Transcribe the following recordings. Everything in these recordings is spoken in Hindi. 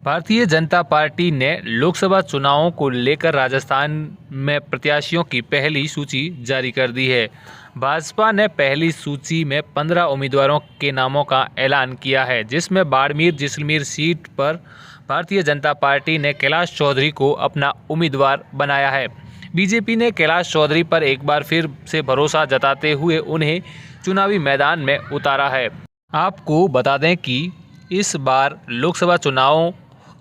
भारतीय जनता पार्टी ने लोकसभा चुनावों को लेकर राजस्थान में प्रत्याशियों की पहली सूची जारी कर दी है। भाजपा ने पहली सूची में 15 उम्मीदवारों के नामों का ऐलान किया है, जिसमें बाड़मेर जैसलमेर सीट पर भारतीय जनता पार्टी ने कैलाश चौधरी को अपना उम्मीदवार बनाया है। बीजेपी ने कैलाश चौधरी पर एक बार फिर से भरोसा जताते हुए उन्हें चुनावी मैदान में उतारा है। आपको बता दें कि इस बार लोकसभा चुनावों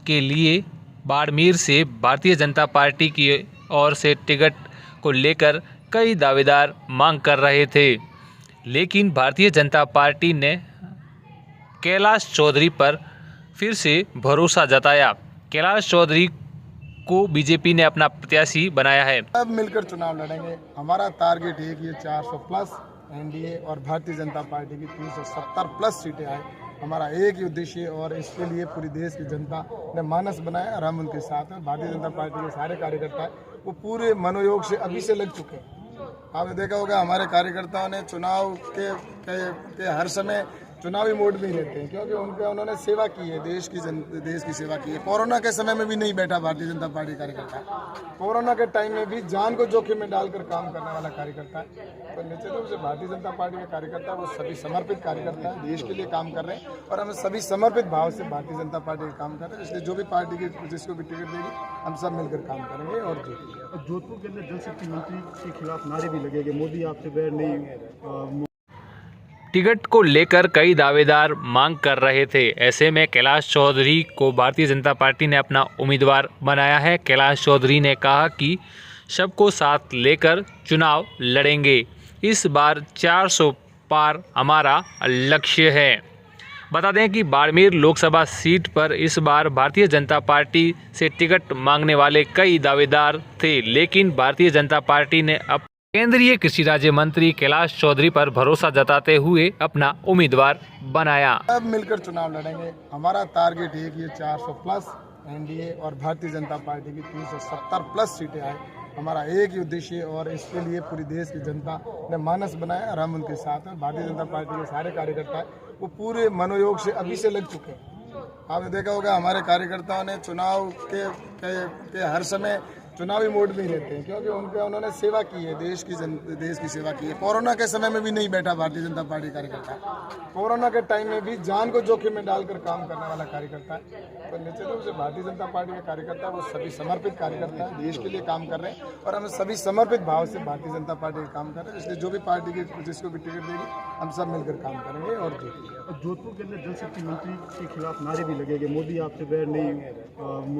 के लिए बाड़मेर से भारतीय जनता पार्टी की ओर से टिकट को लेकर कई दावेदार मांग कर रहे थे, लेकिन भारतीय जनता पार्टी ने कैलाश चौधरी पर फिर से भरोसा जताया। कैलाश चौधरी को बीजेपी ने अपना प्रत्याशी बनाया है। सब मिलकर चुनाव लड़ेंगे। हमारा टारगेट है कि ये 400 प्लस एनडीए और भारतीय जनता पार्टी की 370 प्लस सीटें आए। हमारा एक ही उद्देश्य है और इसके लिए पूरी देश की जनता ने मानस बनाया और हम उनके साथ हैं। भारतीय जनता पार्टी के सारे कार्यकर्ता वो पूरे मनोयोग से अभी से लग चुके हैं। आपने देखा होगा हमारे कार्यकर्ताओं ने चुनाव के हर समय चुनावी मोड में ही रहते हैं, क्योंकि उन्होंने सेवा की है, देश की सेवा की है। कोरोना के समय में भी नहीं बैठा भारतीय जनता पार्टी कार्यकर्ता। कोरोना के टाइम में भी जान को जोखिम में डालकर काम करने वाला कार्यकर्ता है। तो निश्चित रूप से भारतीय जनता पार्टी के कार्यकर्ता वो सभी समर्पित कार्यकर्ता है, देश के लिए काम कर रहे हैं और हम सभी समर्पित भाव से भारतीय जनता पार्टी का काम कर रहे हैं। इसलिए जो भी पार्टी की जिसको भी टिकट देगी हम सब मिलकर काम करेंगे और जीतेंगे। जोधपुर के अंदर जल शक्ति मंत्री के खिलाफ नारे भी लगेंगे, मोदी आपसे बैर नहीं। टिकट को लेकर कई दावेदार मांग कर रहे थे। ऐसे में कैलाश चौधरी को भारतीय जनता पार्टी ने अपना उम्मीदवार बनाया है। कैलाश चौधरी ने कहा कि सबको साथ लेकर चुनाव लड़ेंगे। इस बार 400 पार हमारा लक्ष्य है। बता दें कि बाड़मेर लोकसभा सीट पर इस बार भारतीय जनता पार्टी से टिकट मांगने वाले कई दावेदार थे, लेकिन भारतीय जनता पार्टी ने अब केंद्रीय कृषि राज्य मंत्री कैलाश चौधरी पर भरोसा जताते हुए अपना उम्मीदवार बनाया। सब मिलकर चुनाव लड़ेंगे। हमारा टारगेट है कि ये 400 प्लस एनडीए और भारतीय जनता पार्टी की 370 प्लस सीटें आए। हमारा एक ही उद्देश्य है और इसके लिए पूरी देश की जनता ने मानस बनाया और हम उनके साथ हैं। भारतीय जनता पार्टी के सारे कार्यकर्ता वो पूरे मनोयोग से अभी से लग चुके हैं। आपने देखा होगा हमारे कार्यकर्ताओं ने चुनाव के हर समय चुनावी मोड में ही रहते हैं, क्योंकि उन्होंने सेवा की है, देश की सेवा की है। कोरोना के समय में भी नहीं बैठा भारतीय जनता पार्टी कार्यकर्ता। कोरोना के टाइम में भी जान को जोखिम में डालकर काम करने वाला कार्यकर्ता है। तो निश्चित रूप से भारतीय जनता पार्टी के कार्यकर्ता वो सभी समर्पित कार्यकर्ता है, देश के लिए काम कर रहे हैं और हम सभी समर्पित भाव से भारतीय जनता पार्टी का काम कर रहे हैं। इसलिए जो भी पार्टी की जिसको भी टिकट देगी हम सब मिलकर काम करेंगे और जीतेंगे। जोधपुर के अंदर जल शक्ति मंत्री के खिलाफ नारे भी लगेंगे, मोदी आपसे बैर नहीं।